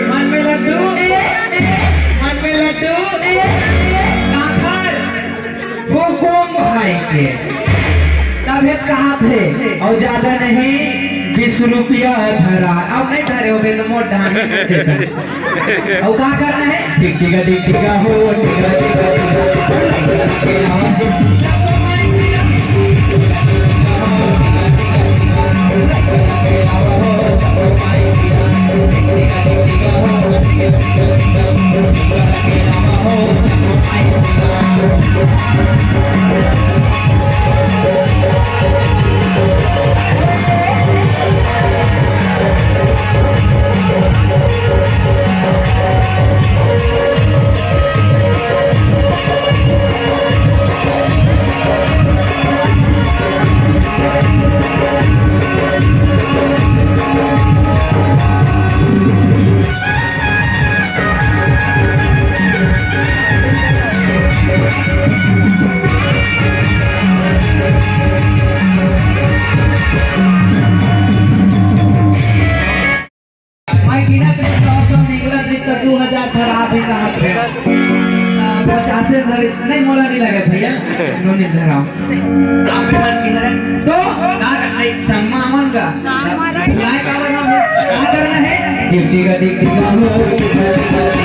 मन में लड्डू मन में लड्डू वो कौन भाई के तब एक कहा थे और ज्यादा नहीं 20 रुपया धरा अब नहीं धरे हो गए तो मोट ढान और क्या करना है टिक टिका हो नहीं मोला नहीं लगे भैया नोनी झराओ आप मन की हरन तो ना सम्मा मन का बुलाए का बना क्या करना है टिक टिका हो